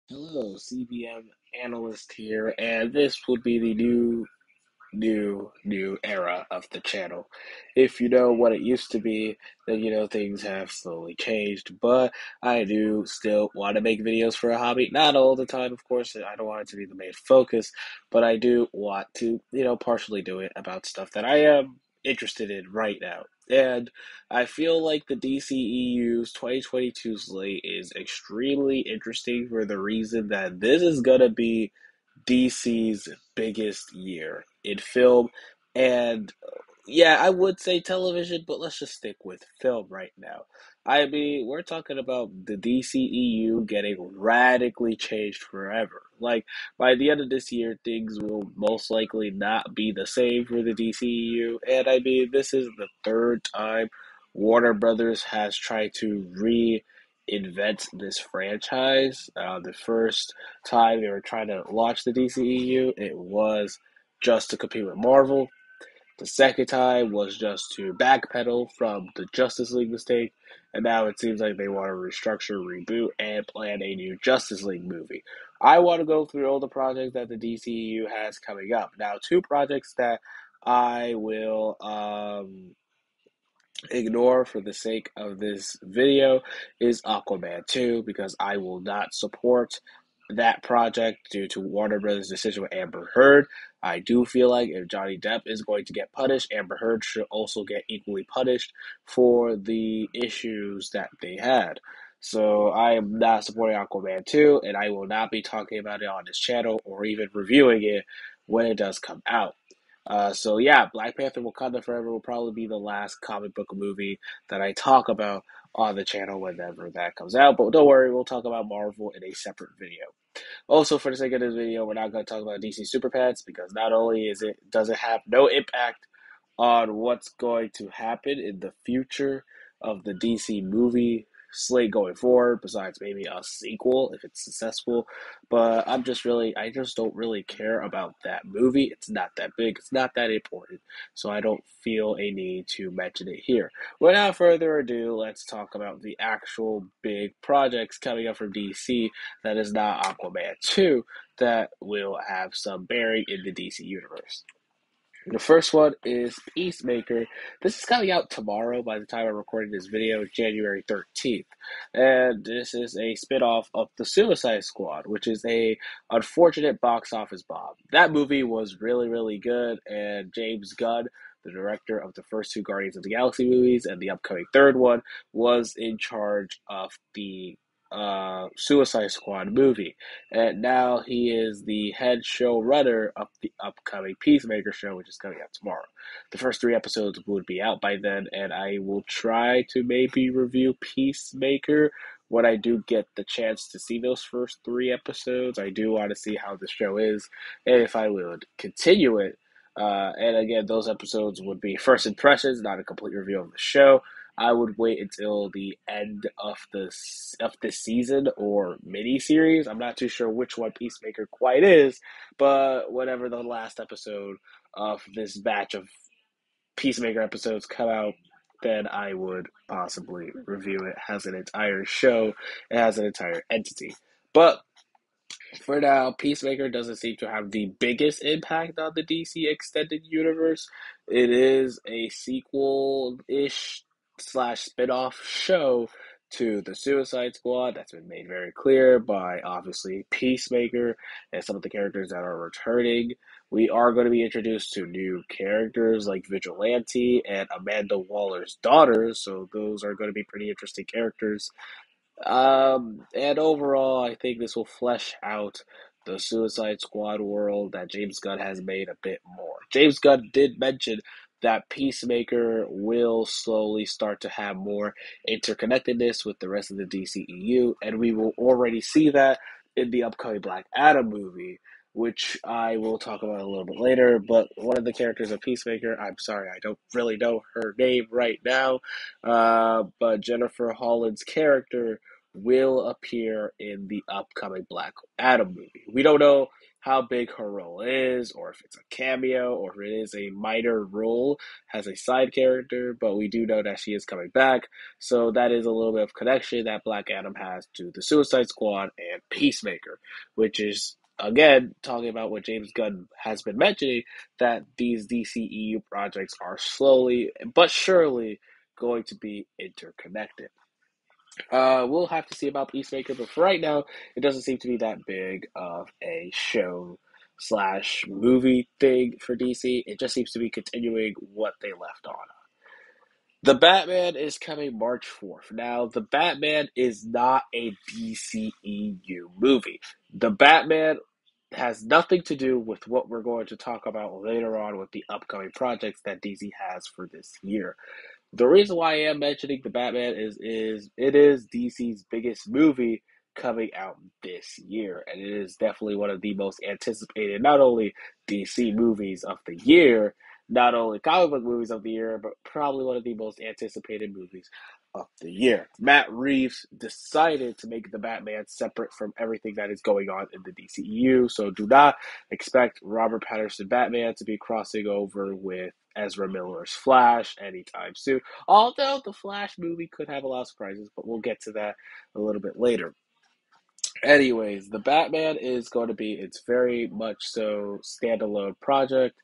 Hello, CBM analyst here, and this would be the new era of the channel. If you know what it used to be, then you know things have slowly changed. But I do still want to make videos for a hobby. Not all the time, of course. I don't want it to be the main focus, but I do want to, partially do it about stuff that I am interested in right now. And I feel like the DCEU's 2022 slate is extremely interesting for the reason that this is gonna be DC's biggest year in film. And yeah, I would say television, but let's just stick with film right now. I mean, we're talking about the DCEU getting radically changed forever. Like, by the end of this year, things will most likely not be the same for the DCEU. And I mean, this is the third time Warner Brothers has tried to reinvent this franchise. The first time they were trying to launch the DCEU, it was just to compete with Marvel. The second time was just to backpedal from the Justice League mistake, and now it seems like they want to restructure, reboot, and plan a new Justice League movie. I want to go through all the projects that the DCEU has coming up. Now, two projects that I will ignore for the sake of this video is Aquaman 2 because I will not support that project due to Warner Brothers' decision with Amber Heard. I do feel like if Johnny Depp is going to get punished, Amber Heard should also get equally punished for the issues that they had. So I am not supporting Aquaman 2, and I will not be talking about it on this channel or even reviewing it when it does come out. So yeah, Black Panther Wakanda Forever will probably be the last comic book movie that I talk about on the channel whenever that comes out. But don't worry, we'll talk about Marvel in a separate video. Also, for the sake of this video, we're not going to talk about DC Super Pets because not only does it have no impact on what's going to happen in the future of the DC movie slate going forward, besides maybe a sequel if it's successful. But I just don't really care about that movie. It's not that big, it's not that important, so I don't feel a need to mention it here. Without further ado, let's talk about the actual big projects coming up from DC that is not Aquaman 2 that will have some bearing in the DC universe. The first one is Peacemaker. This is coming out tomorrow by the time I'm recording this video, January 13th. And this is a spin-off of The Suicide Squad, which is a unfortunate box office bomb. That movie was really, really good, and James Gunn, the director of the first two Guardians of the Galaxy movies and the upcoming third one, was in charge of the Suicide Squad movie. And now he is the head showrunner of the upcoming Peacemaker show, which is coming out tomorrow. The first three episodes would be out by then, and I will try to maybe review Peacemaker when I do get the chance to see those first three episodes. I do want to see how the show is, and if I would continue it. And again, those episodes would be first impressions, not a complete review of the show. I would wait until the end of the season or mini series. I'm not too sure which one Peacemaker quite is, but whenever the last episode of this batch of Peacemaker episodes come out, then I would possibly review it as an entire show, as an entire entity. But for now, Peacemaker doesn't seem to have the biggest impact on the DC extended universe. It is a sequel-ish slash spin-off show to the Suicide Squad that's been made very clear by obviously Peacemaker and some of the characters that are returning. We are going to be introduced to new characters like Vigilante and Amanda Waller's daughter, so those are going to be pretty interesting characters. And overall, I think this will flesh out the Suicide Squad world that James Gunn has made a bit more. James Gunn did mention that Peacemaker will slowly start to have more interconnectedness with the rest of the DCEU, and we will already see that in the upcoming Black Adam movie, which I will talk about a little bit later. But one of the characters of Peacemaker, I'm sorry, I don't really know her name right now, but Jennifer Holland's character will appear in the upcoming Black Adam movie. We don't know how big her role is, or if it's a cameo, or if it is a minor role as a side character, but we do know that she is coming back. So that is a little bit of connection that Black Adam has to the Suicide Squad and Peacemaker, which is again talking about what James Gunn has been mentioning, that these DCEU projects are slowly but surely going to be interconnected. We'll have to see about Peacemaker, but for right now, it doesn't seem to be that big of a show slash movie thing for DC. It just seems to be continuing what they left on. The Batman is coming March 4th. Now, The Batman is not a DCEU movie. The Batman has nothing to do with what we're going to talk about later on with the upcoming projects that DC has for this year. The reason why I am mentioning the Batman is it is DC's biggest movie coming out this year, and it is definitely one of the most anticipated, not only DC movies of the year, not only comic book movies of the year, but probably one of the most anticipated movies of the year. Matt Reeves decided to make the Batman separate from everything that is going on in the DCEU, so do not expect Robert Pattinson Batman to be crossing over with Ezra Miller's Flash anytime soon. Although the Flash movie could have a lot of surprises, but we'll get to that a little bit later. Anyways, the Batman is going to be its very much so standalone project,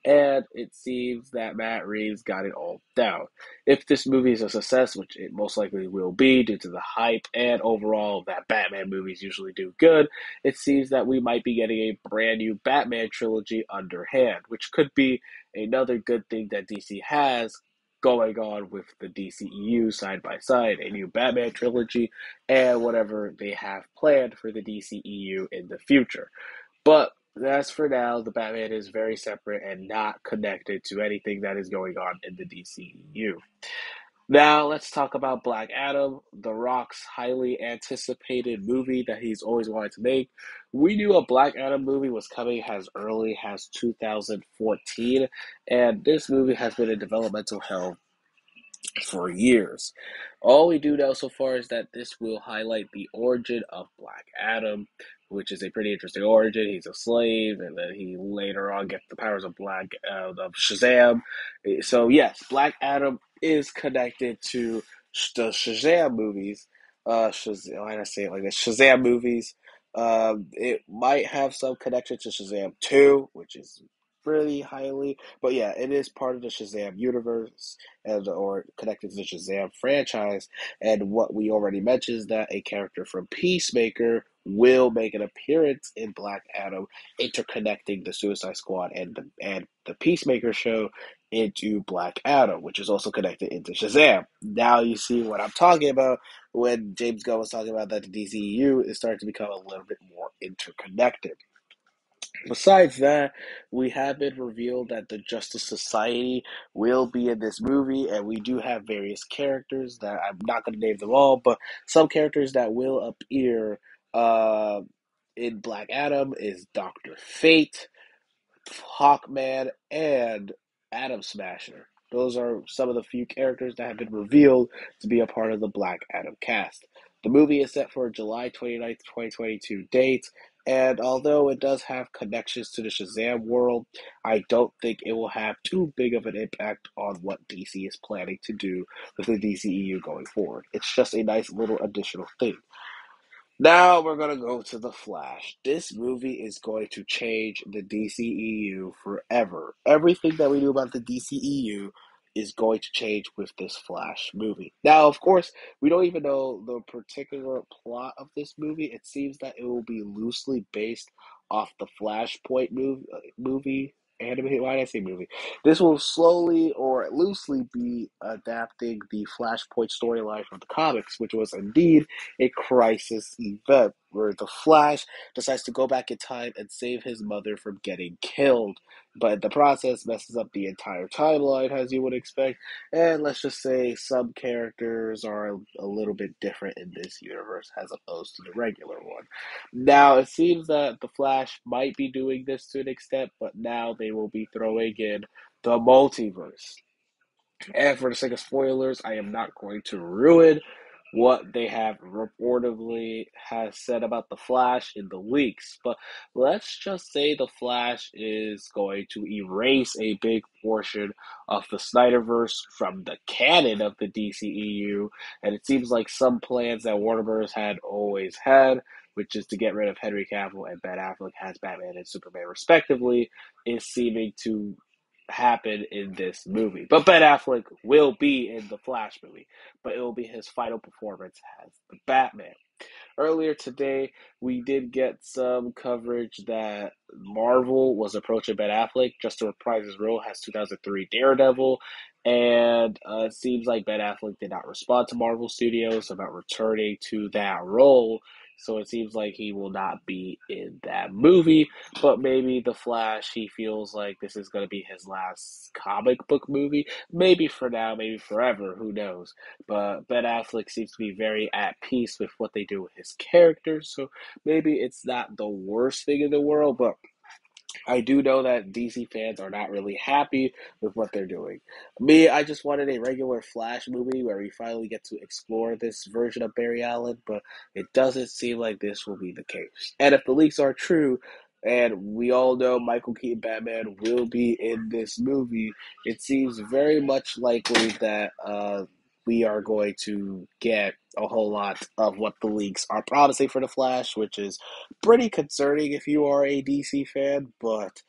and it seems that Matt Reeves got it all down. If this movie is a success, which it most likely will be due to the hype and overall that Batman movies usually do good, it seems that we might be getting a brand new Batman trilogy underhand, which could be another good thing that DC has going on with the DCEU side by side, a new Batman trilogy and whatever they have planned for the DCEU in the future. But as for now, the Batman is very separate and not connected to anything that is going on in the DCEU. Now, let's talk about Black Adam, The Rock's highly anticipated movie that he's always wanted to make. We knew a Black Adam movie was coming as early as 2014, and this movie has been in developmental hell for years. All we do know so far is that this will highlight the origin of Black Adam, which is a pretty interesting origin. He's a slave, and then he later on gets the powers of of Shazam. So yes, Black Adam is connected to the Shazam movies. Shazam, why did I say it like this? Shazam movies. It might have some connection to Shazam 2, which is pretty highly, but yeah, it is part of the Shazam universe and or connected to the Shazam franchise. And what we already mentioned is that a character from Peacemaker will make an appearance in Black Adam, interconnecting the Suicide Squad and the Peacemaker show into Black Adam, which is also connected into Shazam. Now you see what I'm talking about when James Gunn was talking about that the DCEU is starting to become a little bit more interconnected. Besides that, we have been revealed that the Justice Society will be in this movie, and we do have various characters that I'm not going to name them all, but some characters that will appear uh, in Black Adam is Doctor Fate, Hawkman, and Atom Smasher. Those are some of the few characters that have been revealed to be a part of the Black Adam cast. The movie is set for July 29th, 2022 date, and although it does have connections to the Shazam world, I don't think it will have too big of an impact on what DC is planning to do with the DCEU going forward. It's just a nice little additional thing. Now we're going to go to The Flash. This movie is going to change the DCEU forever. Everything that we knew about the DCEU is going to change with this Flash movie. Now, of course, we don't even know the particular plot of this movie. It seems that it will be loosely based off the Flashpoint movie. Anime, why did I say movie? This will slowly or loosely be adapting the Flashpoint storyline from the comics, which was indeed a crisis event where the Flash decides to go back in time and save his mother from getting killed. But the process messes up the entire timeline, as you would expect. And let's just say some characters are a little bit different in this universe as opposed to the regular one. Now, it seems that the Flash might be doing this to an extent, but now they will be throwing in the multiverse. And for the sake of spoilers, I am not going to ruin what they have reportedly has said about the Flash in the leaks. But let's just say the Flash is going to erase a big portion of the Snyderverse from the canon of the DCEU, and it seems like some plans that Warner Bros. Had always had, which is to get rid of Henry Cavill and Ben Affleck as Batman and Superman respectively, is seeming to happen in this movie. But Ben Affleck will be in the Flash movie, but it will be his final performance as the Batman. Earlier today, we did get some coverage that Marvel was approaching Ben Affleck just to reprise his role as 2003 Daredevil, and it seems like Ben Affleck did not respond to Marvel Studios about returning to that role. So it seems like he will not be in that movie, but maybe The Flash, he feels like this is going to be his last comic book movie. Maybe for now, maybe forever, who knows. But Ben Affleck seems to be very at peace with what they do with his characters, so maybe it's not the worst thing in the world, but I do know that DC fans are not really happy with what they're doing. Me, I just wanted a regular Flash movie where we finally get to explore this version of Barry Allen, but it doesn't seem like this will be the case. And if the leaks are true, and we all know Michael Keaton Batman will be in this movie, it seems very much likely that we are going to get a whole lot of what the leaks are promising for the Flash, which is pretty concerning if you are a DC fan, but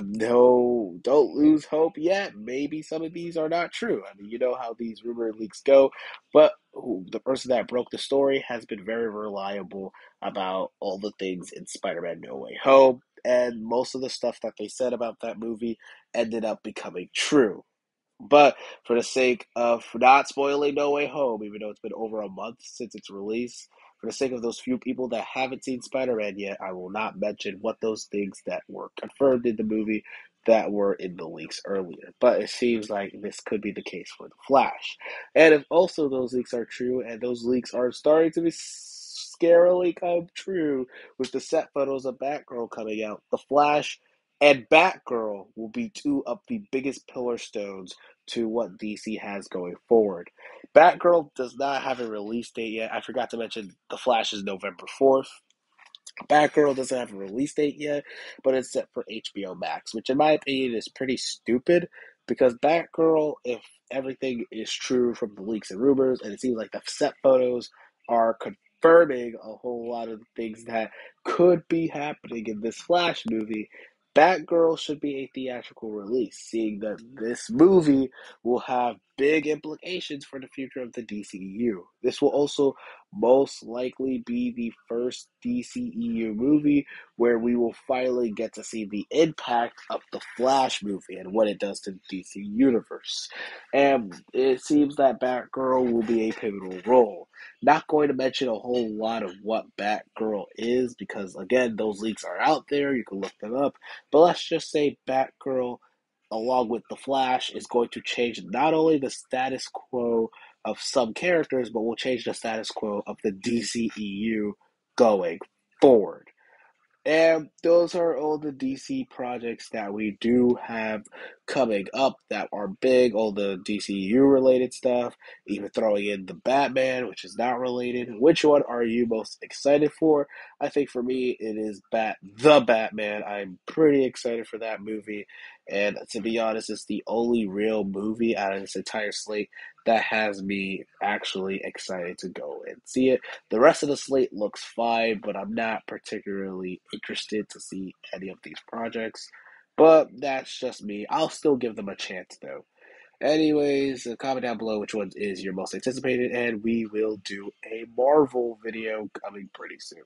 no, don't lose hope yet. Maybe some of these are not true. I mean, you know how these rumor leaks go, but the person that broke the story has been very reliable about all the things in Spider-Man No Way Home, and most of the stuff that they said about that movie ended up becoming true. But for the sake of not spoiling No Way Home, even though it's been over a month since its release, for the sake of those few people that haven't seen Spider-Man yet, I will not mention what those things that were confirmed in the movie that were in the leaks earlier. But it seems like this could be the case for The Flash. And if also those leaks are true, and those leaks are starting to be scarily come true with the set photos of Batgirl coming out, The Flash and Batgirl will be two of the biggest pillar stones to what DC has going forward. Batgirl does not have a release date yet. I forgot to mention The Flash is November 4th. Batgirl doesn't have a release date yet, but it's set for HBO Max, which in my opinion is pretty stupid because Batgirl, if everything is true from the leaks and rumors, and it seems like the set photos are confirming a whole lot of things that could be happening in this Flash movie, Batgirl should be a theatrical release, seeing that this movie will have big implications for the future of the DCEU. This will also most likely be the first DCEU movie where we will finally get to see the impact of the Flash movie and what it does to the DC universe. And it seems that Batgirl will be a pivotal role. Not going to mention a whole lot of what Batgirl is because, again, those leaks are out there. You can look them up. But let's just say Batgirl, along with the Flash, is going to change not only the status quo of some characters, but will change the status quo of the DCEU going forward. And those are all the DC projects that we do have coming up that are big, all the DCU related stuff, even throwing in the Batman, which is not related. Which one are you most excited for? I think for me, it is the Batman. I'm pretty excited for that movie. And to be honest, it's the only real movie out of this entire slate that has me actually excited to go and see it. The rest of the slate looks fine, but I'm not particularly interested to see any of these projects. But that's just me. I'll still give them a chance, though. Anyways, comment down below which one is your most anticipated, and we will do a Marvel video coming pretty soon.